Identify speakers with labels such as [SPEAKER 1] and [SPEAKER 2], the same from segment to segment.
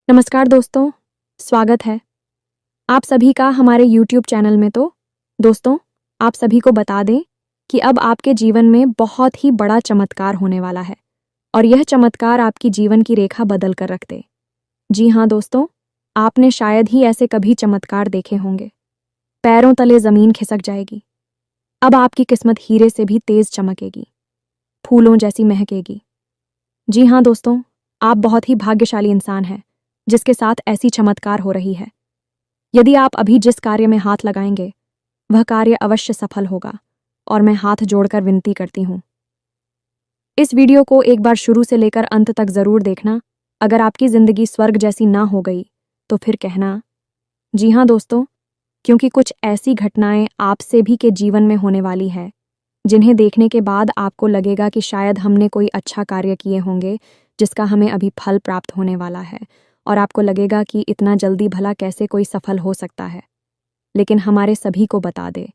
[SPEAKER 1] नमस्कार दोस्तों, स्वागत है आप सभी का हमारे YouTube चैनल में। तो दोस्तों, आप सभी को बता दें कि अब आपके जीवन में बहुत ही बड़ा चमत्कार होने वाला है और यह चमत्कार आपकी जीवन की रेखा बदल कर रख दे। जी हाँ दोस्तों, आपने शायद ही ऐसे कभी चमत्कार देखे होंगे। पैरों तले जमीन खिसक जाएगी। अब आपकी किस्मत हीरे से भी तेज चमकेगी, फूलों जैसी महकेगी। जी हाँ दोस्तों, आप बहुत ही भाग्यशाली इंसान हैं जिसके साथ ऐसी चमत्कार हो रही है। यदि आप अभी जिस कार्य में हाथ लगाएंगे वह कार्य अवश्य सफल होगा और मैं हाथ जोड़कर विनती करती हूँ, इस वीडियो को एक बार शुरू से लेकर अंत तक जरूर देखना। अगर आपकी जिंदगी स्वर्ग जैसी ना हो गई तो फिर कहना। जी हाँ दोस्तों, क्योंकि कुछ ऐसी घटनाएं आपसे भी के जीवन में होने वाली है जिन्हें देखने के बाद आपको लगेगा कि शायद हमने कोई अच्छा कार्य किए होंगे जिसका हमें अभी फल प्राप्त होने वाला है, और आपको लगेगा कि इतना जल्दी भला कैसे कोई सफल हो सकता है। लेकिन हमारे सभी को बता दे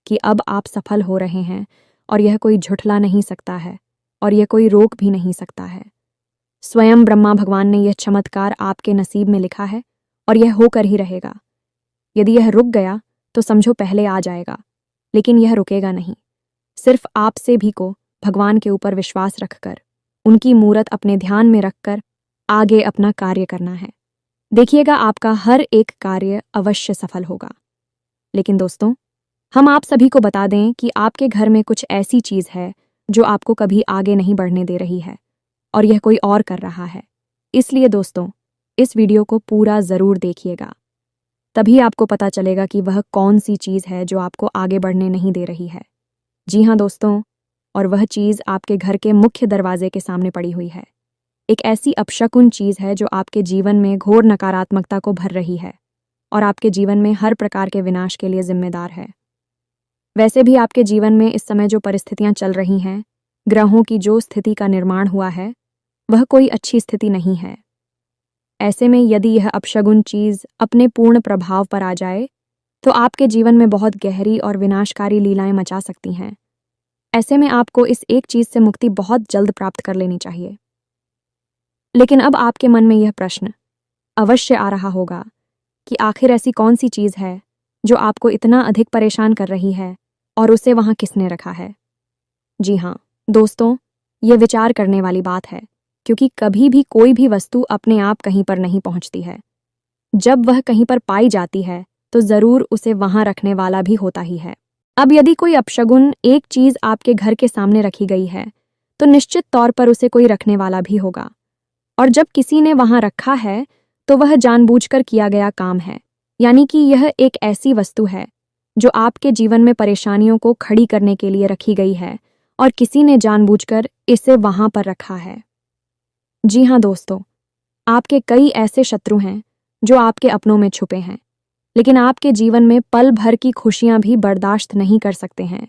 [SPEAKER 1] कि अब आप सफल हो रहे हैं और यह कोई झुठला नहीं सकता है और यह कोई रोक भी नहीं सकता है। स्वयं ब्रह्मा भगवान ने यह चमत्कार आपके नसीब में लिखा है और यह होकर ही रहेगा। यदि यह रुक गया तो समझो पहले आ जाएगा, लेकिन यह रुकेगा नहीं। सिर्फ आपसे भी को भगवान के ऊपर विश्वास रखकर, उनकी मूरत अपने ध्यान में रखकर आगे अपना कार्य करना है। देखिएगा आपका हर एक कार्य अवश्य सफल होगा। लेकिन दोस्तों, हम आप सभी को बता दें कि आपके घर में कुछ ऐसी चीज है जो आपको कभी आगे नहीं बढ़ने दे रही है और यह कोई और कर रहा है। इसलिए दोस्तों, इस वीडियो को पूरा जरूर देखिएगा, तभी आपको पता चलेगा कि वह कौन सी चीज है जो आपको आगे बढ़ने नहीं दे रही है। जी हाँ दोस्तों, और वह चीज आपके घर के मुख्य दरवाजे के सामने पड़ी हुई है। एक ऐसी अपशकुन चीज है जो आपके जीवन में घोर नकारात्मकता को भर रही है और आपके जीवन में हर प्रकार के विनाश के लिए जिम्मेदार है। वैसे भी आपके जीवन में इस समय जो परिस्थितियां चल रही हैं, ग्रहों की जो स्थिति का निर्माण हुआ है, वह कोई अच्छी स्थिति नहीं है। ऐसे में यदि यह अपशगुन चीज अपने पूर्ण प्रभाव पर आ जाए तो आपके जीवन में बहुत गहरी और विनाशकारी लीलाएं मचा सकती हैं। ऐसे में आपको इस एक चीज से मुक्ति बहुत जल्द प्राप्त कर लेनी चाहिए। लेकिन अब आपके मन में यह प्रश्न अवश्य आ रहा होगा कि आखिर ऐसी कौन सी चीज है जो आपको इतना अधिक परेशान कर रही है और उसे वहां किसने रखा है। जी हाँ दोस्तों, यह विचार करने वाली बात है, क्योंकि कभी भी कोई भी वस्तु अपने आप कहीं पर नहीं पहुंचती है। जब वह कहीं पर पाई जाती है तो जरूर उसे वहां रखने वाला भी होता ही है। अब यदि कोई अपशगुन एक चीज आपके घर के सामने रखी गई है तो निश्चित तौर पर उसे कोई रखने वाला भी होगा, और जब किसी ने वहां रखा है तो वह जानबूझकर किया गया काम है। यानी कि यह एक ऐसी वस्तु है जो आपके जीवन में परेशानियों को खड़ी करने के लिए रखी गई है और किसी ने जानबूझकर इसे वहां पर रखा है। जी हाँ दोस्तों, आपके कई ऐसे शत्रु हैं जो आपके अपनों में छुपे हैं, लेकिन आपके जीवन में पल भर की खुशियां भी बर्दाश्त नहीं कर सकते हैं।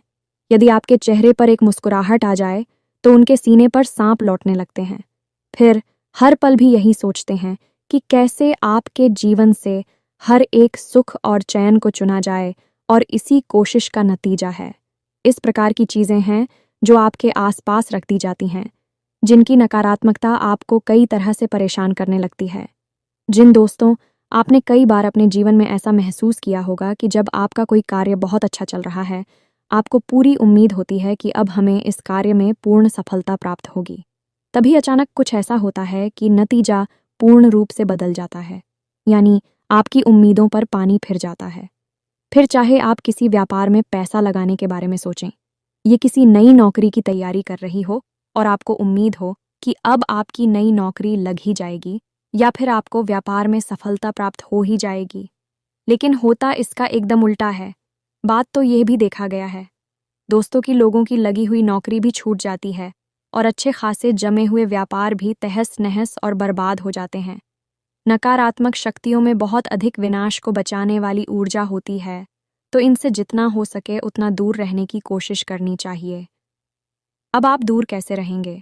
[SPEAKER 1] यदि आपके चेहरे पर एक मुस्कुराहट आ जाए तो उनके सीने पर सांप लौटने लगते हैं। फिर हर पल भी यही सोचते हैं कि कैसे आपके जीवन से हर एक सुख और चैन को चुना जाए, और इसी कोशिश का नतीजा है। इस प्रकार की चीजें हैं जो आपके आसपास रख दी जाती हैं, जिनकी नकारात्मकता आपको कई तरह से परेशान करने लगती है। जिन दोस्तों, आपने कई बार अपने जीवन में ऐसा महसूस किया होगा कि जब आपका कोई कार्य बहुत अच्छा चल रहा है, आपको पूरी उम्मीद होती है कि अब हमें इस कार्य में पूर्ण सफलता प्राप्त होगी। तभी अचानक कुछ ऐसा होता है कि नतीजा पूर्ण रूप से बदल जाता है, यानी आपकी उम्मीदों पर पानी फिर जाता है। फिर चाहे आप किसी व्यापार में पैसा लगाने के बारे में सोचें, ये किसी नई नौकरी की तैयारी कर रही हो और आपको उम्मीद हो कि अब आपकी नई नौकरी लग ही जाएगी, या फिर आपको व्यापार में सफलता प्राप्त हो ही जाएगी, लेकिन होता इसका एकदम उल्टा है। बात तो यह भी देखा गया है दोस्तों कि लोगों की लगी हुई नौकरी भी छूट जाती है और अच्छे खासे जमे हुए व्यापार भी तहस नहस और बर्बाद हो जाते हैं। नकारात्मक शक्तियों में बहुत अधिक विनाश को बचाने वाली ऊर्जा होती है, तो इनसे जितना हो सके उतना दूर रहने की कोशिश करनी चाहिए। अब आप दूर कैसे रहेंगे?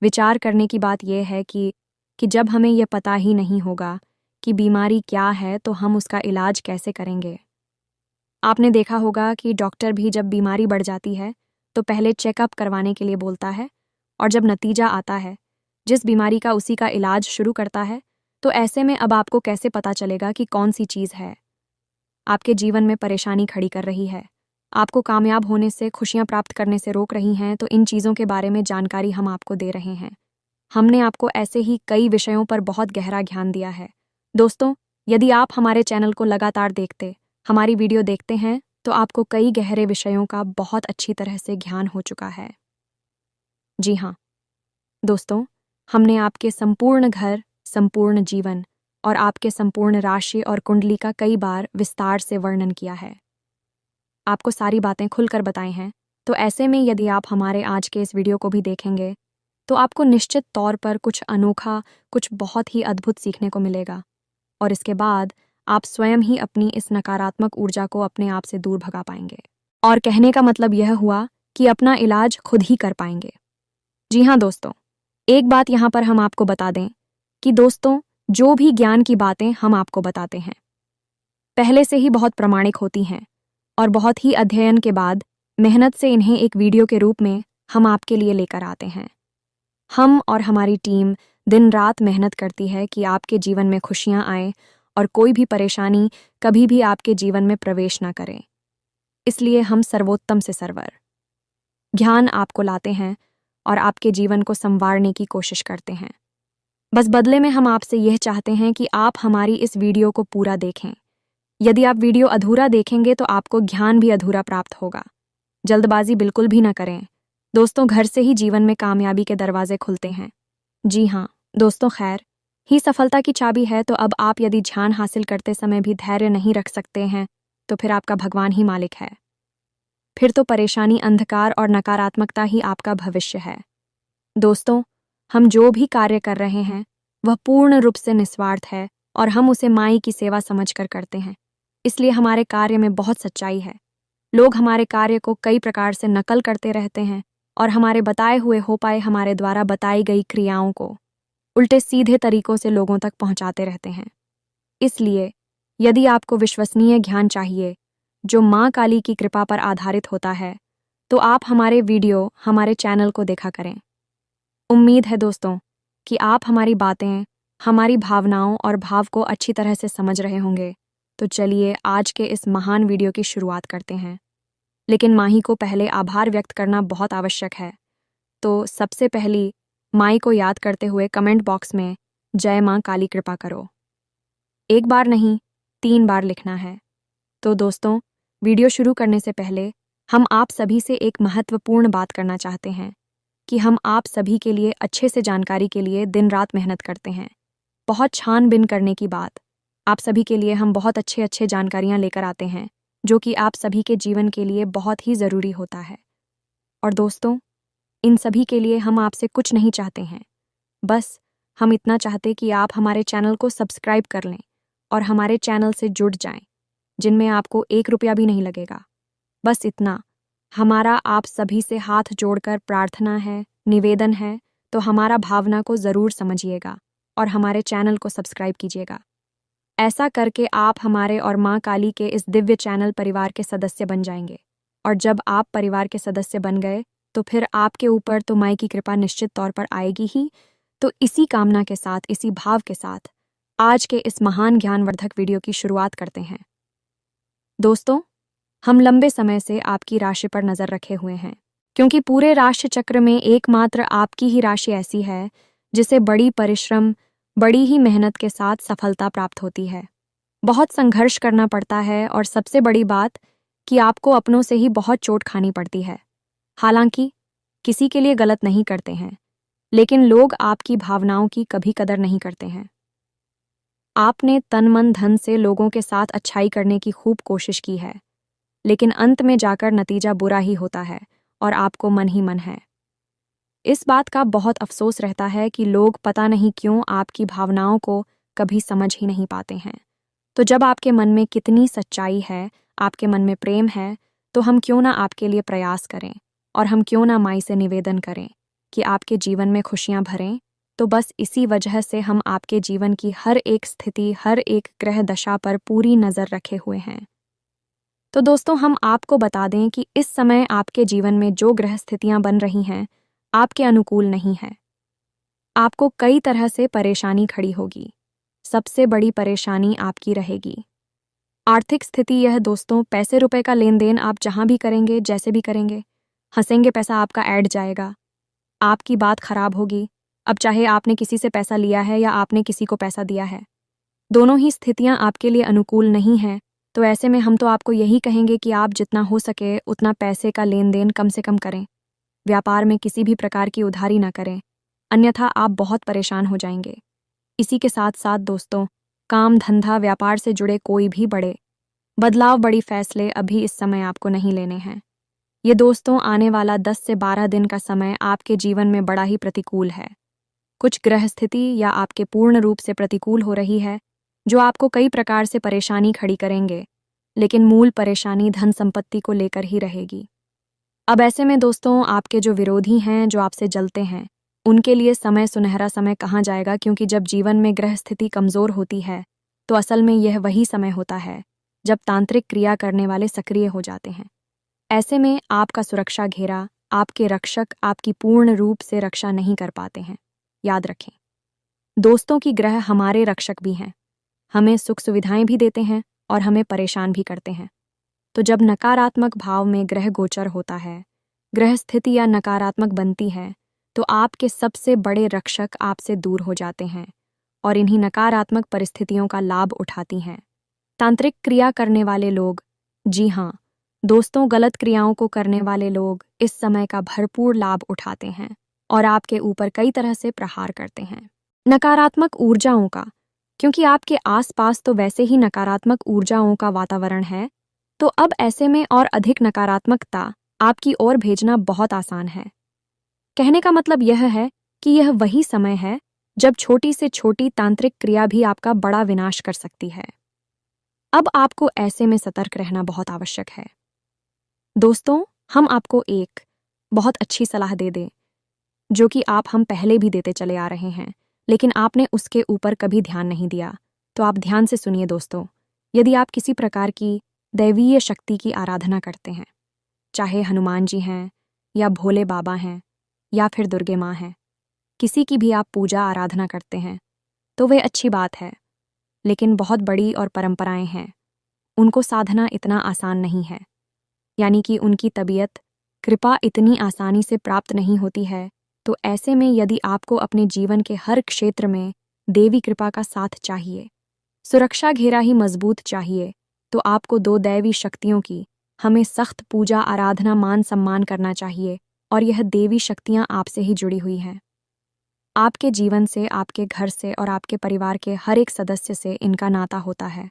[SPEAKER 1] विचार करने की बात यह है कि जब हमें यह पता ही नहीं होगा कि बीमारी क्या है तो हम उसका इलाज कैसे करेंगे। आपने देखा होगा कि डॉक्टर भी जब बीमारी बढ़ जाती है तो पहले चेकअप करवाने के लिए बोलता है, और जब नतीजा आता है, जिस बीमारी का उसी का इलाज शुरू करता है, तो ऐसे में अब आपको कैसे पता चलेगा कि कौन सी चीज़ है आपके जीवन में परेशानी खड़ी कर रही है, आपको कामयाब होने से, खुशियां प्राप्त करने से रोक रही हैं? तो इन चीज़ों के बारे में जानकारी हम आपको दे रहे हैं। हमने आपको ऐसे ही कई विषयों पर बहुत गहरा ध्यान दिया है। दोस्तों, यदि आप हमारे चैनल को लगातार देखते, हमारी वीडियो देखते हैं, तो आपको कई गहरे विषयों का बहुत अच्छी तरह से ज्ञान हो चुका है। जी हाँ दोस्तों, हमने आपके संपूर्ण घर, संपूर्ण जीवन और आपके संपूर्ण राशि और कुंडली का कई बार विस्तार से वर्णन किया है, आपको सारी बातें खुलकर बताई हैं। तो ऐसे में यदि आप हमारे आज के इस वीडियो को भी देखेंगे तो आपको निश्चित तौर पर कुछ अनोखा, कुछ बहुत ही अद्भुत सीखने को मिलेगा और इसके बाद आप स्वयं ही अपनी इस नकारात्मक ऊर्जा को अपने आप से दूर भगा पाएंगे। और कहने का मतलब यह हुआ कि अपना इलाज खुद ही कर पाएंगे। जी हाँ दोस्तों, एक बात यहाँ पर हम आपको बता दें कि दोस्तों, जो भी ज्ञान की बातें हम आपको बताते हैं पहले से ही बहुत प्रामाणिक होती हैं और बहुत ही अध्ययन के बाद मेहनत से इन्हें एक वीडियो के रूप में हम आपके लिए लेकर आते हैं। हम और हमारी टीम दिन रात मेहनत करती है कि आपके जीवन में खुशियां आए और कोई भी परेशानी कभी भी आपके जीवन में प्रवेश ना करे। इसलिए हम सर्वोत्तम से सर्वर ज्ञान आपको लाते हैं और आपके जीवन को संवारने की कोशिश करते हैं। बस बदले में हम आपसे यह चाहते हैं कि आप हमारी इस वीडियो को पूरा देखें। यदि आप वीडियो अधूरा देखेंगे तो आपको ज्ञान भी अधूरा प्राप्त होगा। जल्दबाजी बिल्कुल भी ना करें दोस्तों, घर से ही जीवन में कामयाबी के दरवाजे खुलते हैं। जी हाँ दोस्तों, खैर ही सफलता की चाबी है। तो अब आप यदि ध्यान हासिल करते समय भी धैर्य नहीं रख सकते हैं तो फिर आपका भगवान ही मालिक है। फिर तो परेशानी, अंधकार और नकारात्मकता ही आपका भविष्य है। दोस्तों, हम जो भी कार्य कर रहे हैं वह पूर्ण रूप से निस्वार्थ है और हम उसे माई की सेवा समझकर करते हैं। इसलिए हमारे कार्य में बहुत सच्चाई है। लोग हमारे कार्य को कई प्रकार से नकल करते रहते हैं और हमारे बताए हुए हो पाए हमारे द्वारा बताई गई क्रियाओं को उल्टे सीधे तरीकों से लोगों तक पहुंचाते रहते हैं। इसलिए यदि आपको विश्वसनीय ज्ञान चाहिए जो माँ काली की कृपा पर आधारित होता है, तो आप हमारे वीडियो, हमारे चैनल को देखा करें। उम्मीद है दोस्तों कि आप हमारी बातें, हमारी भावनाओं और भाव को अच्छी तरह से समझ रहे होंगे। तो चलिए आज के इस महान वीडियो की शुरुआत करते हैं। लेकिन माही को पहले आभार व्यक्त करना बहुत आवश्यक है। तो सबसे पहली माई को याद करते हुए कमेंट बॉक्स में जय माँ काली कृपा करो। एक बार नहीं, 3 बार लिखना है। तो दोस्तों, वीडियो शुरू करने से पहले हम आप सभी से एक महत्वपूर्ण बात करना चाहते हैं कि हम आप सभी के लिए अच्छे से जानकारी के लिए दिन रात मेहनत करते हैं। बहुत छानबीन करने की बात, आप सभी के लिए हम बहुत अच्छे जानकारियां लेकर आते हैं जो कि आप सभी के जीवन के लिए बहुत ही ज़रूरी होता है। और दोस्तों, इन सभी के लिए हम आपसे कुछ नहीं चाहते हैं, बस हम इतना चाहते कि आप हमारे चैनल को सब्सक्राइब कर लें और हमारे चैनल से जुड़ जाएं, जिनमें आपको 1 रुपया भी नहीं लगेगा। बस इतना हमारा आप सभी से हाथ जोड़कर प्रार्थना है, निवेदन है। तो हमारा भावना को ज़रूर समझिएगा और हमारे चैनल को सब्सक्राइब कीजिएगा। ऐसा करके आप हमारे और माँ काली के इस दिव्य चैनल परिवार के सदस्य बन जाएंगे। और जब आप परिवार के सदस्य बन गए तो फिर आपके ऊपर तो माई की कृपा निश्चित तौर पर आएगी ही। तो इसी कामना के साथ, इसी भाव के साथ आज के इस महान ज्ञानवर्धक वीडियो की शुरुआत करते हैं। दोस्तों, हम लंबे समय से आपकी राशि पर नजर रखे हुए हैं, क्योंकि पूरे राशि चक्र में एकमात्र आपकी ही राशि ऐसी है जिसे बड़ी परिश्रम, बड़ी ही मेहनत के साथ सफलता प्राप्त होती है। बहुत संघर्ष करना पड़ता है और सबसे बड़ी बात कि आपको अपनों से ही बहुत चोट खानी पड़ती है। हालांकि किसी के लिए गलत नहीं करते हैं, लेकिन लोग आपकी भावनाओं की कभी कदर नहीं करते हैं। आपने तन मन धन से लोगों के साथ अच्छाई करने की खूब कोशिश की है, लेकिन अंत में जाकर नतीजा बुरा ही होता है और आपको मन ही मन है। इस बात का बहुत अफसोस रहता है कि लोग पता नहीं क्यों आपकी भावनाओं को कभी समझ ही नहीं पाते हैं। तो जब आपके मन में कितनी सच्चाई है, आपके मन में प्रेम है, तो हम क्यों ना आपके लिए प्रयास करें और हम क्यों ना माई से निवेदन करें कि आपके जीवन में खुशियां भरें। तो बस इसी वजह से हम आपके जीवन की हर एक स्थिति, हर एक ग्रह दशा पर पूरी नज़र रखे हुए हैं। तो दोस्तों, हम आपको बता दें कि इस समय आपके जीवन में जो ग्रह स्थितियां बन रही हैं आपके अनुकूल नहीं है। आपको कई तरह से परेशानी खड़ी होगी। सबसे बड़ी परेशानी आपकी रहेगी। आर्थिक स्थिति यह दोस्तों, पैसे रुपए का लेन देन आप जहां भी करेंगे, जैसे भी करेंगे, हंसेंगे, पैसा आपका ऐड जाएगा, आपकी बात खराब होगी। अब चाहे आपने किसी से पैसा लिया है या आपने किसी को पैसा दिया है, दोनों ही स्थितियां आपके लिए अनुकूल नहीं हैं। तो ऐसे में हम तो आपको यही कहेंगे कि आप जितना हो सके उतना पैसे का लेन देन कम से कम करें। व्यापार में किसी भी प्रकार की उधारी ना करें, अन्यथा आप बहुत परेशान हो जाएंगे। इसी के साथ साथ दोस्तों, काम धंधा व्यापार से जुड़े कोई भी बड़े बदलाव, बड़ी फैसले अभी इस समय आपको नहीं लेने हैं। ये दोस्तों, आने वाला 10 से 12 दिन का समय आपके जीवन में बड़ा ही प्रतिकूल है। कुछ ग्रह स्थिति या आपके पूर्ण रूप से प्रतिकूल हो रही है, जो आपको कई प्रकार से परेशानी खड़ी करेंगे, लेकिन मूल परेशानी धन संपत्ति को लेकर ही रहेगी। अब ऐसे में दोस्तों, आपके जो विरोधी हैं, जो आपसे जलते हैं, उनके लिए समय, सुनहरा समय कहाँ जाएगा, क्योंकि जब जीवन में ग्रह स्थिति कमजोर होती है तो असल में यह वही समय होता है जब तांत्रिक क्रिया करने वाले सक्रिय हो जाते हैं। ऐसे में आपका सुरक्षा घेरा, आपके रक्षक आपकी पूर्ण रूप से रक्षा नहीं कर पाते हैं। याद रखें दोस्तों कि ग्रह हमारे रक्षक भी हैं, हमें सुख सुविधाएं भी देते हैं और हमें परेशान भी करते हैं। तो जब नकारात्मक भाव में ग्रह गोचर होता है, ग्रह स्थिति या नकारात्मक बनती है, तो आपके सबसे बड़े रक्षक आपसे दूर हो जाते हैं और इन्हीं नकारात्मक परिस्थितियों का लाभ उठाती हैं तांत्रिक क्रिया करने वाले लोग। जी हाँ दोस्तों, गलत क्रियाओं को करने वाले लोग इस समय का भरपूर लाभ उठाते हैं और आपके ऊपर कई तरह से प्रहार करते हैं नकारात्मक ऊर्जाओं का। क्योंकि आपके आसपास तो वैसे ही नकारात्मक ऊर्जाओं का वातावरण है, तो अब ऐसे में और अधिक नकारात्मकता आपकी ओर भेजना बहुत आसान है। कहने का मतलब यह है कि यह वही समय है जब छोटी से छोटी तांत्रिक क्रिया भी आपका बड़ा विनाश कर सकती है। अब आपको ऐसे में सतर्क रहना बहुत आवश्यक है। दोस्तों, हम आपको एक बहुत अच्छी सलाह दे दें, जो कि हम पहले भी देते चले आ रहे हैं, लेकिन आपने उसके ऊपर कभी ध्यान नहीं दिया। तो आप ध्यान से सुनिए दोस्तों। यदि आप किसी प्रकार की दैवीय शक्ति की आराधना करते हैं, चाहे हनुमान जी हैं या भोले बाबा हैं या फिर दुर्गे माँ हैं, किसी की भी आप पूजा आराधना करते हैं, तो वह अच्छी बात है, लेकिन बहुत बड़ी और परंपराएं हैं, उनको साधना इतना आसान नहीं है। यानी कि उनकी तबीयत, कृपा इतनी आसानी से प्राप्त नहीं होती है। तो ऐसे में यदि आपको अपने जीवन के हर क्षेत्र में देवी कृपा का साथ चाहिए, सुरक्षा घेरा ही मजबूत चाहिए, तो आपको दो दैवी शक्तियों की हमें सख्त पूजा आराधना मान सम्मान करना चाहिए। और यह देवी शक्तियां आपसे ही जुड़ी हुई हैं, आपके जीवन से, आपके घर से और आपके परिवार के हर एक सदस्य से इनका नाता होता है।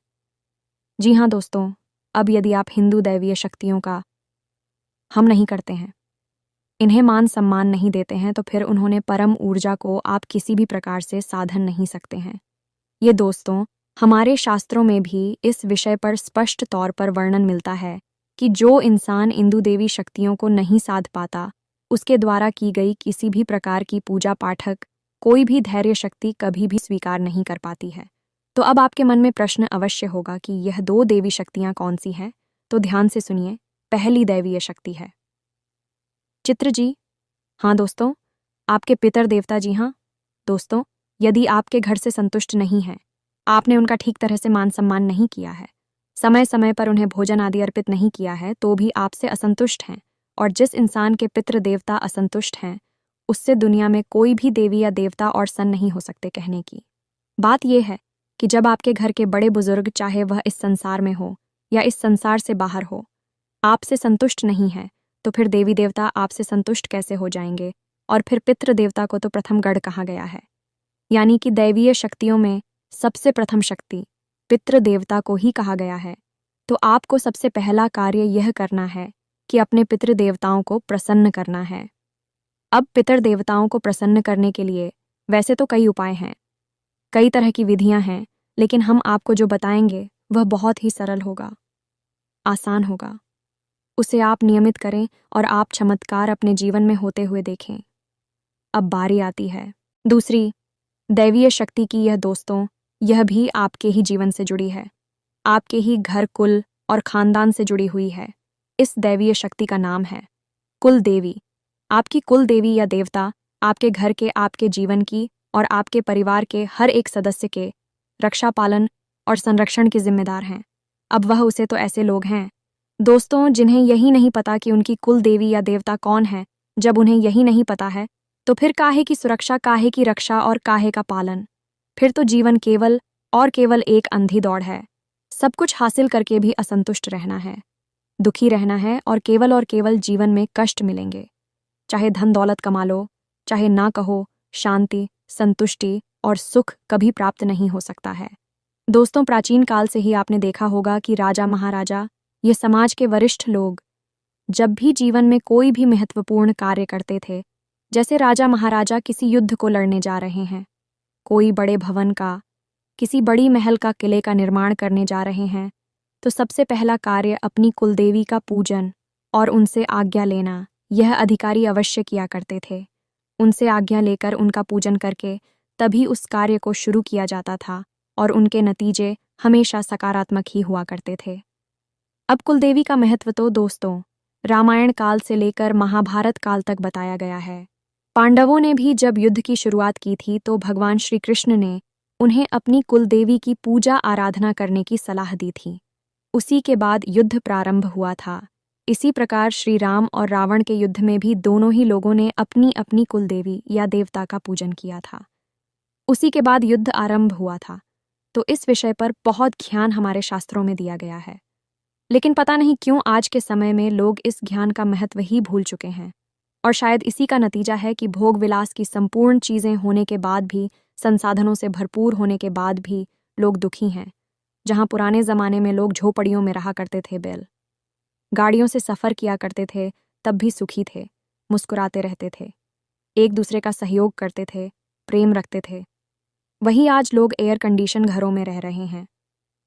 [SPEAKER 1] जी हाँ दोस्तों, अब यदि आप हिंदू दैवीय शक्तियों का हम नहीं करते हैं, इन्हें मान सम्मान नहीं देते हैं, तो फिर उन्होंने परम ऊर्जा को आप किसी भी प्रकार से साधन नहीं सकते हैं। ये दोस्तों, हमारे शास्त्रों में भी इस विषय पर स्पष्ट तौर पर वर्णन मिलता है कि जो इंसान इंदु देवी शक्तियों को नहीं साध पाता, उसके द्वारा की गई किसी भी प्रकार की पूजा पाठक कोई भी धैर्य शक्ति कभी भी स्वीकार नहीं कर पाती है। तो अब आपके मन में प्रश्न अवश्य होगा कि यह दो देवी शक्तियां कौन सी हैं? तो ध्यान से सुनिए। पहली दैवीय शक्ति है चित्र जी। हाँ दोस्तों, आपके पितर देवता। जी हाँ दोस्तों, यदि आपके घर से संतुष्ट नहीं है, आपने उनका ठीक तरह से मान सम्मान नहीं किया है, समय समय पर उन्हें भोजन आदि अर्पित नहीं किया है, तो भी आपसे असंतुष्ट हैं, और जिस इंसान के पितृ देवता असंतुष्ट हैं, उससे दुनिया में कोई भी देवी या देवता और सन नहीं हो सकते। कहने की बात यह है कि जब आपके घर के बड़े बुजुर्ग, चाहे वह इस संसार में हो या इस संसार से बाहर हो, आपसे संतुष्ट नहीं है, तो फिर देवी देवता आपसे संतुष्ट कैसे हो जाएंगे? और फिर पितृ देवता को तो प्रथम गढ़ कहा गया है, यानी कि दैवीय शक्तियों में सबसे प्रथम शक्ति पितृ देवता को ही कहा गया है। तो आपको सबसे पहला कार्य यह करना है कि अपने पितृ देवताओं को प्रसन्न करना है। अब पितृ देवताओं को प्रसन्न करने के लिए वैसे तो कई उपाय हैं, कई तरह की विधियां हैं, लेकिन हम आपको जो बताएंगे वह बहुत ही सरल होगा, आसान होगा। उसे आप नियमित करें और आप चमत्कार अपने जीवन में होते हुए देखें। अब बारी आती है दूसरी दैवीय शक्ति की। यह दोस्तों, यह भी आपके ही जीवन से जुड़ी है, आपके ही घर, कुल और खानदान से जुड़ी हुई है। इस दैवीय शक्ति का नाम है कुल देवी। आपकी कुल देवी या देवता आपके घर के, आपके जीवन की और आपके परिवार के हर एक सदस्य के रक्षा पालन और संरक्षण के जिम्मेदार हैं। अब वह उसे तो ऐसे लोग हैं दोस्तों जिन्हें यही नहीं पता कि उनकी कुल देवी या देवता कौन है। जब उन्हें यही नहीं पता है तो फिर काहे की सुरक्षा, काहे की रक्षा और काहे का पालन। फिर तो जीवन केवल और केवल एक अंधी दौड़ है। सब कुछ हासिल करके भी असंतुष्ट रहना है, दुखी रहना है और केवल जीवन में कष्ट मिलेंगे। चाहे धन दौलत कमा लो, चाहे ना कहो, शांति, संतुष्टि और सुख कभी प्राप्त नहीं हो सकता है। दोस्तों, प्राचीन काल से ही आपने देखा होगा कि राजा महाराजा, ये समाज के वरिष्ठ लोग, जब भी जीवन में कोई भी महत्वपूर्ण कार्य करते थे, जैसे राजा महाराजा किसी युद्ध को लड़ने जा रहे हैं, कोई बड़े भवन का, किसी बड़ी महल का, किले का निर्माण करने जा रहे हैं, तो सबसे पहला कार्य अपनी कुलदेवी का पूजन और उनसे आज्ञा लेना, यह अधिकारी अवश्य किया करते थे। उनसे आज्ञा लेकर उनका पूजन करके तभी उस कार्य को शुरू किया जाता था और उनके नतीजे हमेशा सकारात्मक ही हुआ करते थे। अब कुलदेवी का महत्व तो दोस्तों रामायण काल से लेकर महाभारत काल तक बताया गया है। पांडवों ने भी जब युद्ध की शुरुआत की थी तो भगवान श्री कृष्ण ने उन्हें अपनी कुलदेवी की पूजा आराधना करने की सलाह दी थी। उसी के बाद युद्ध प्रारंभ हुआ था। इसी प्रकार श्री राम और रावण के युद्ध में भी दोनों ही लोगों ने अपनी अपनी कुलदेवी या देवता का पूजन किया था। उसी के बाद युद्ध आरंभ हुआ था। तो इस विषय पर बहुत ज्ञान हमारे शास्त्रों में दिया गया है, लेकिन पता नहीं क्यों आज के समय में लोग इस ज्ञान का महत्व ही भूल चुके हैं। और शायद इसी का नतीजा है कि भोग विलास की संपूर्ण चीजें होने के बाद भी, संसाधनों से भरपूर होने के बाद भी लोग दुखी हैं। जहां पुराने जमाने में लोग झोपड़ियों में रहा करते थे, बैल गाड़ियों से सफर किया करते थे, तब भी सुखी थे, मुस्कुराते रहते थे, एक दूसरे का सहयोग करते थे, प्रेम रखते थे। वहीं आज लोग एयर कंडीशन घरों में रह रहे हैं,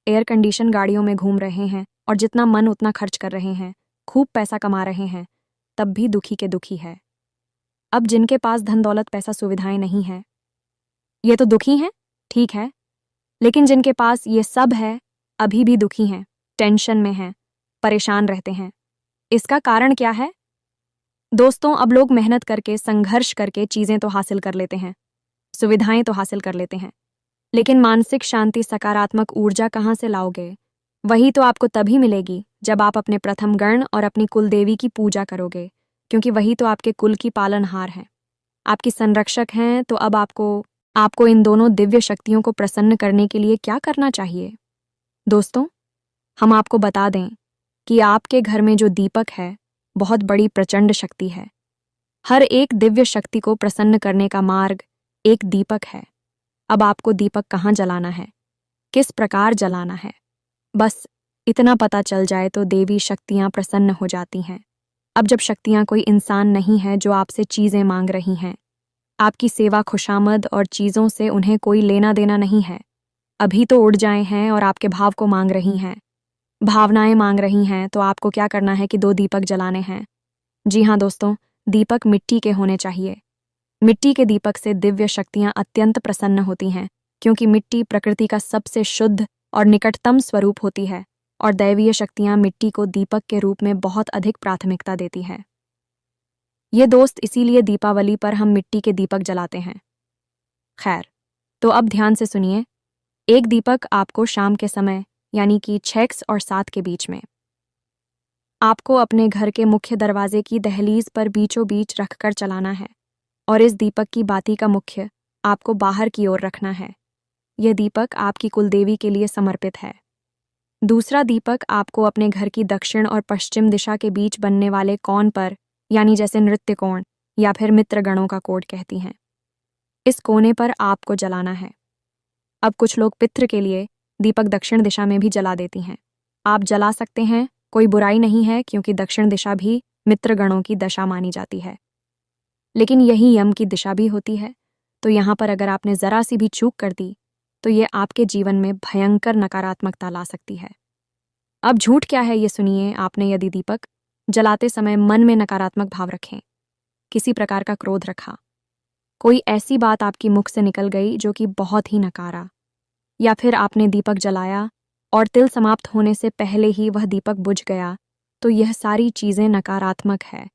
[SPEAKER 1] एयर कंडीशन गाड़ियों में घूम रहे हैं और जितना मन उतना खर्च कर रहे हैं, खूब पैसा कमा रहे हैं, तब भी दुखी के दुखी है। अब जिनके पास धन दौलत पैसा सुविधाएं नहीं है, ये तो दुखी हैं, ठीक है, लेकिन जिनके पास ये सब है अभी भी दुखी हैं, टेंशन में हैं, परेशान रहते हैं। इसका कारण क्या है दोस्तों? अब लोग मेहनत करके, संघर्ष करके चीजें तो हासिल कर लेते हैं, सुविधाएं तो हासिल कर लेते हैं, लेकिन मानसिक शांति, सकारात्मक ऊर्जा कहाँ से लाओगे? वही तो आपको तभी मिलेगी जब आप अपने प्रथम गण और अपनी कुलदेवी की पूजा करोगे, क्योंकि वही तो आपके कुल की पालनहार हैं, आपकी संरक्षक हैं। तो अब आपको इन दोनों दिव्य शक्तियों को प्रसन्न करने के लिए क्या करना चाहिए? दोस्तों, हम आपको बता दें कि आपके घर में जो दीपक है, बहुत बड़ी प्रचंड शक्ति है। हर एक दिव्य शक्ति को प्रसन्न करने का मार्ग एक दीपक है। अब आपको दीपक कहाँ जलाना है, किस प्रकार जलाना है, बस इतना पता चल जाए तो देवी शक्तियां प्रसन्न हो जाती हैं। अब जब शक्तियां कोई इंसान नहीं है जो आपसे चीजें मांग रही हैं, आपकी सेवा, खुशामद और चीजों से उन्हें कोई लेना देना नहीं है, अभी तो उड़ जाए हैं और आपके भाव को मांग रही हैं, भावनाएं मांग रही हैं, तो आपको क्या करना है कि 2 दीपक जलाने हैं। जी हाँ दोस्तों, दीपक मिट्टी के होने चाहिए। मिट्टी के दीपक से दिव्य शक्तियां अत्यंत प्रसन्न होती हैं, क्योंकि मिट्टी प्रकृति का सबसे शुद्ध और निकटतम स्वरूप होती है और दैवीय शक्तियां मिट्टी को दीपक के रूप में बहुत अधिक प्राथमिकता देती हैं। ये दोस्त इसीलिए दीपावली पर हम मिट्टी के दीपक जलाते हैं। खैर, तो अब ध्यान से सुनिए। एक दीपक आपको शाम के समय, यानी कि 6 और 7 के बीच में, आपको अपने घर के मुख्य दरवाजे की दहलीज पर बीचों बीच रखकर चलाना है और इस दीपक की बाती का मुख्य आपको बाहर की ओर रखना है। यह दीपक आपकी कुलदेवी के लिए समर्पित है। दूसरा दीपक आपको अपने घर की दक्षिण और पश्चिम दिशा के बीच बनने वाले कोण पर, यानी जैसे नृत्य कोण या फिर मित्रगणों का कोड कहती हैं, इस कोने पर आपको जलाना है। अब कुछ लोग पितृ के लिए दीपक दक्षिण दिशा में भी जला देती हैं। आप जला सकते हैं, कोई बुराई नहीं है, क्योंकि दक्षिण दिशा भी मित्रगणों की दशा मानी जाती है, लेकिन यही यम की दिशा भी होती है। तो यहाँ पर अगर आपने जरा सी भी चूक कर दी तो ये आपके जीवन में भयंकर नकारात्मकता ला सकती है। अब झूठ क्या है ये सुनिए। आपने यदि दीपक जलाते समय मन में नकारात्मक भाव रखें, किसी प्रकार का क्रोध रखा, कोई ऐसी बात आपकी मुख से निकल गई जो कि बहुत ही नकारा, या फिर आपने दीपक जलाया और तिल समाप्त होने से पहले ही वह दीपक बुझ गया, तो यह सारी चीजें नकारात्मक है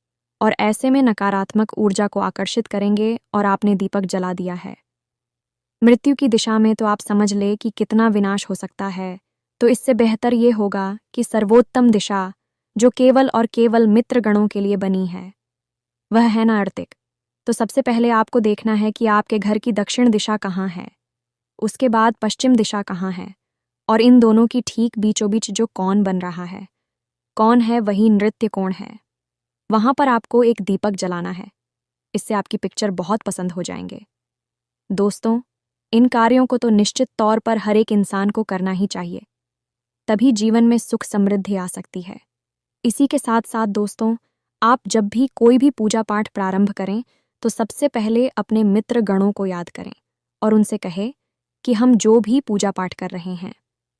[SPEAKER 1] और ऐसे में नकारात्मक ऊर्जा को आकर्षित करेंगे और आपने दीपक जला दिया है। मृत्यु की दिशा में तो आप समझ ले कि कितना विनाश हो सकता है। तो इससे बेहतर ये होगा कि सर्वोत्तम दिशा, जो केवल और केवल मित्रगणों के लिए बनी है, वह है नार्तिक। तो सबसे पहले आपको देखना है कि आपके घर की दक्षिण दिशा कहाँ है, उसके बाद पश्चिम दिशा कहाँ है, और इन दोनों की ठीक बीचों बीच जो कौन बन रहा है, कौन है वही नृत्य कोण है। वहां पर आपको एक दीपक जलाना है। इससे आपकी पिक्चर बहुत पसंद हो जाएंगे। दोस्तों, इन कार्यों को तो निश्चित तौर पर हर एक इंसान को करना ही चाहिए, तभी जीवन में सुख समृद्धि आ सकती है। इसी के साथ साथ दोस्तों, आप जब भी कोई भी पूजा पाठ प्रारंभ करें तो सबसे पहले अपने मित्र गणों को याद करें और उनसे कहें कि हम जो भी पूजा पाठ कर रहे हैं,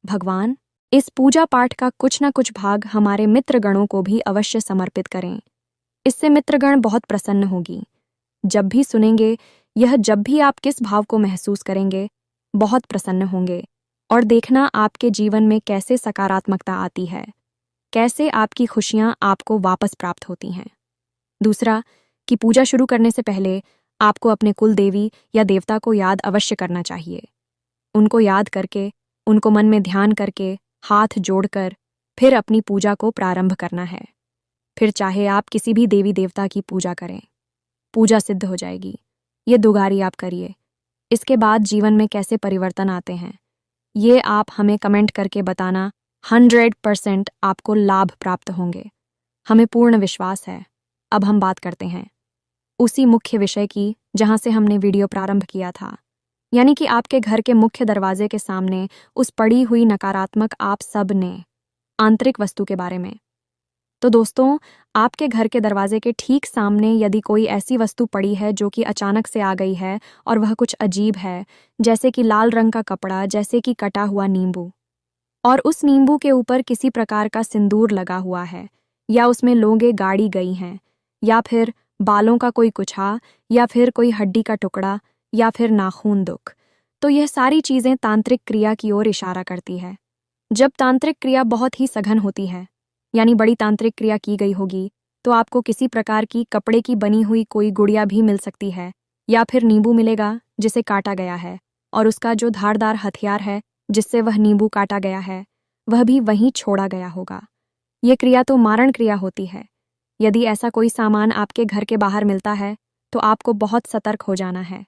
[SPEAKER 1] भगवान, इस पूजा पाठ का कुछ न कुछ भाग हमारे मित्र गणों को भी अवश्य समर्पित करें। इससे मित्रगण बहुत प्रसन्न होगी। जब भी सुनेंगे यह, जब भी आप किस भाव को महसूस करेंगे, बहुत प्रसन्न होंगे। और देखना आपके जीवन में कैसे सकारात्मकता आती है, कैसे आपकी खुशियां आपको वापस प्राप्त होती हैं। दूसरा, कि पूजा शुरू करने से पहले आपको अपने कुल देवी या देवता को याद अवश्य करना चाहिए। उनको याद करके, उनको मन में ध्यान करके, हाथ जोड़कर फिर अपनी पूजा को प्रारंभ करना है। फिर चाहे आप किसी भी देवी देवता की पूजा करें, पूजा सिद्ध हो जाएगी। ये दुगारी आप करिए। इसके बाद जीवन में कैसे परिवर्तन आते हैं, ये आप हमें कमेंट करके बताना। 100% आपको लाभ प्राप्त होंगे, हमें पूर्ण विश्वास है। अब हम बात करते हैं उसी मुख्य विषय की जहां से हमने वीडियो प्रारंभ किया था, यानी कि आपके घर के मुख्य दरवाजे के सामने उस पड़ी हुई नकारात्मक आप सब ने आंतरिक वस्तु के बारे में। तो दोस्तों, आपके घर के दरवाजे के ठीक सामने यदि कोई ऐसी वस्तु पड़ी है जो कि अचानक से आ गई है और वह कुछ अजीब है, जैसे कि लाल रंग का कपड़ा, जैसे कि कटा हुआ नींबू, और उस नींबू के ऊपर किसी प्रकार का सिंदूर लगा हुआ है, या उसमें लोगे गाड़ी गई हैं, या फिर बालों का कोई गुच्छा, या फिर कोई हड्डी का टुकड़ा, या फिर नाखून दुख, तो यह सारी चीजें तांत्रिक क्रिया की ओर इशारा करती है। जब तांत्रिक क्रिया बहुत ही सघन होती है, यानी बड़ी तांत्रिक क्रिया की गई होगी, तो आपको किसी प्रकार की कपड़े की बनी हुई कोई गुड़िया भी मिल सकती है, या फिर नींबू मिलेगा जिसे काटा गया है, और उसका जो धारदार हथियार है जिससे वह नींबू काटा गया है, वह भी वहीं छोड़ा गया होगा। ये क्रिया तो मारण क्रिया होती है। यदि ऐसा कोई सामान आपके घर के बाहर मिलता है तो आपको बहुत सतर्क हो जाना है,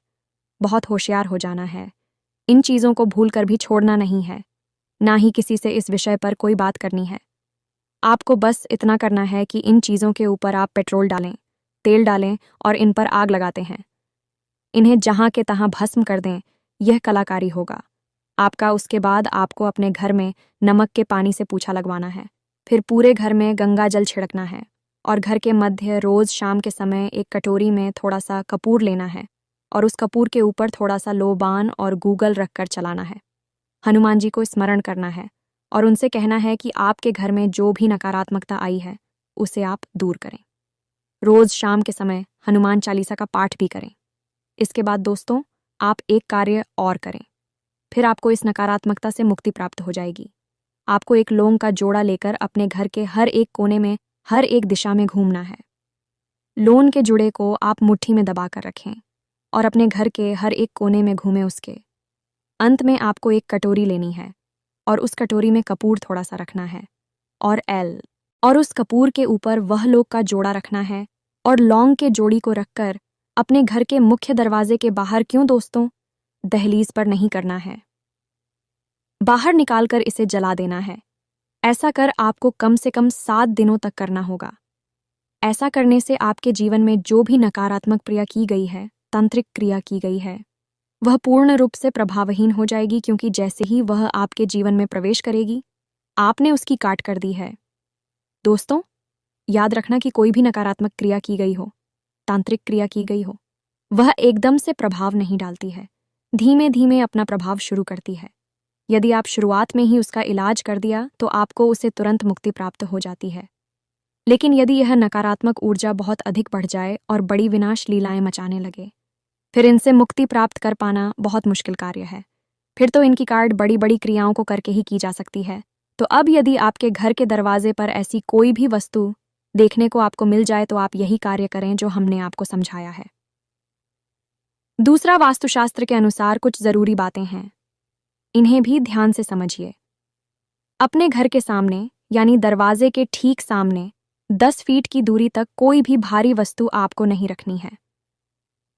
[SPEAKER 1] बहुत होशियार हो जाना है। इन चीज़ों को भूल कर भी छोड़ना नहीं है, ना ही किसी से इस विषय पर कोई बात करनी है। आपको बस इतना करना है कि इन चीज़ों के ऊपर आप पेट्रोल डालें, तेल डालें और इन पर आग लगाते हैं। इन्हें जहाँ के तहाँ भस्म कर दें, यह कलाकारी होगा आपका। उसके बाद आपको अपने घर में नमक के पानी से पूछा लगवाना है, फिर पूरे घर में गंगा जल छिड़कना है, और घर के मध्य रोज़ शाम के समय एक कटोरी में थोड़ा सा कपूर लेना है, और उस कपूर के ऊपर थोड़ा सा लोबान और गूगल रखकर चलाना है। हनुमान जी को स्मरण करना है और उनसे कहना है कि आपके घर में जो भी नकारात्मकता आई है उसे आप दूर करें। रोज शाम के समय हनुमान चालीसा का पाठ भी करें। इसके बाद दोस्तों, आप एक कार्य और करें, फिर आपको इस नकारात्मकता से मुक्ति प्राप्त हो जाएगी। आपको एक लौंग का जोड़ा लेकर अपने घर के हर एक कोने में, हर एक दिशा में घूमना है। लौंग के जुड़े को आप मुट्ठी में दबा कर रखें और अपने घर के हर एक कोने में घूमें। उसके अंत में आपको एक कटोरी लेनी है और उस कटोरी में कपूर थोड़ा सा रखना है, और उस कपूर के ऊपर वह लोग का जोड़ा रखना है, और लौंग के जोड़ी को रखकर अपने घर के मुख्य दरवाजे के बाहर, क्यों दोस्तों, दहलीज पर नहीं करना है, बाहर निकालकर इसे जला देना है। ऐसा कर आपको कम से कम 7 दिनों तक करना होगा। ऐसा करने से आपके जीवन में जो भी नकारात्मक क्रिया की गई है, तांत्रिक क्रिया की गई है, वह पूर्ण रूप से प्रभावहीन हो जाएगी, क्योंकि जैसे ही वह आपके जीवन में प्रवेश करेगी, आपने उसकी काट कर दी है। दोस्तों, याद रखना कि कोई भी नकारात्मक क्रिया की गई हो, तांत्रिक क्रिया की गई हो, वह एकदम से प्रभाव नहीं डालती है, धीमे धीमे अपना प्रभाव शुरू करती है। यदि आप शुरुआत में ही उसका इलाज कर दिया तो आपको उसे तुरंत मुक्ति प्राप्त हो जाती है। लेकिन यदि यह नकारात्मक ऊर्जा बहुत अधिक बढ़ जाए और बड़ी विनाश लीलाएं मचाने लगे, फिर इनसे मुक्ति प्राप्त कर पाना बहुत मुश्किल कार्य है। फिर तो इनकी काट बड़ी बड़ी क्रियाओं को करके ही की जा सकती है। तो अब यदि आपके घर के दरवाजे पर ऐसी कोई भी वस्तु देखने को आपको मिल जाए तो आप यही कार्य करें जो हमने आपको समझाया है। दूसरा, वास्तुशास्त्र के अनुसार कुछ जरूरी बातें हैं, इन्हें भी ध्यान से समझिए। अपने घर के सामने यानी दरवाजे के ठीक सामने 10 फीट की दूरी तक कोई भी भारी वस्तु आपको नहीं रखनी है।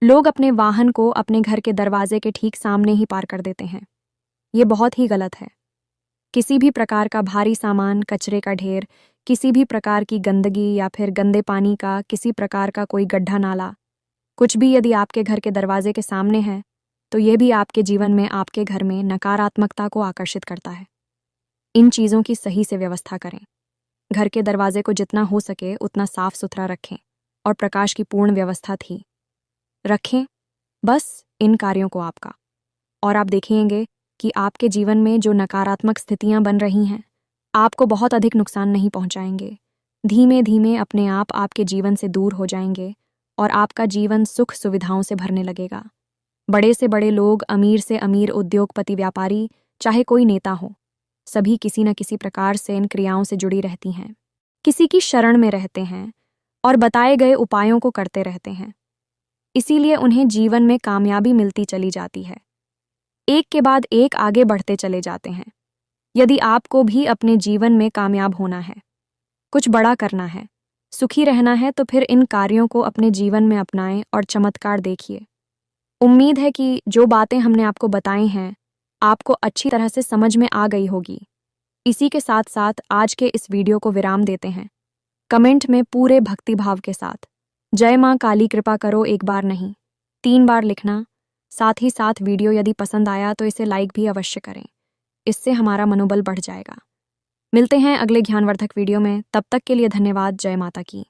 [SPEAKER 1] लोग अपने वाहन को अपने घर के दरवाजे के ठीक सामने ही पार कर देते हैं। ये बहुत ही गलत है। किसी भी प्रकार का भारी सामान, कचरे का ढेर, किसी भी प्रकार की गंदगी या फिर गंदे पानी का किसी प्रकार का कोई गड्ढा नाला, कुछ भी यदि आपके घर के दरवाजे के सामने है तो यह भी आपके जीवन में, आपके घर में नकारात्मकता को आकर्षित करता है। इन चीज़ों की सही से व्यवस्था करें। घर के दरवाजे को जितना हो सके उतना साफ सुथरा रखें और प्रकाश की पूर्ण व्यवस्था थी रखें, बस इन कार्यों को आपका, और आप देखेंगे कि आपके जीवन में जो नकारात्मक स्थितियां बन रही हैं आपको बहुत अधिक नुकसान नहीं पहुंचाएंगे। धीमे धीमे अपने आप आपके जीवन से दूर हो जाएंगे और आपका जीवन सुख सुविधाओं से भरने लगेगा। बड़े से बड़े लोग, अमीर से अमीर उद्योगपति, व्यापारी, चाहे कोई नेता हो, सभी किसी न किसी प्रकार से इन क्रियाओं से जुड़ी रहती हैं। किसी की शरण में रहते हैं और बताए गए उपायों को करते रहते हैं, इसीलिए उन्हें जीवन में कामयाबी मिलती चली जाती है। एक के बाद एक आगे बढ़ते चले जाते हैं। यदि आपको भी अपने जीवन में कामयाब होना है, कुछ बड़ा करना है, सुखी रहना है, तो फिर इन कार्यों को अपने जीवन में अपनाएं और चमत्कार देखिए। उम्मीद है कि जो बातें हमने आपको बताई हैं आपको अच्छी तरह से समझ में आ गई होगी। इसी के साथ साथ आज के इस वीडियो को विराम देते हैं। कमेंट में पूरे भक्तिभाव के साथ जय मां काली कृपा करो 1 बार नहीं 3 बार लिखना। साथ ही साथ वीडियो यदि पसंद आया तो इसे लाइक भी अवश्य करें, इससे हमारा मनोबल बढ़ जाएगा। मिलते हैं अगले ज्ञानवर्धक वीडियो में, तब तक के लिए धन्यवाद। जय माता की।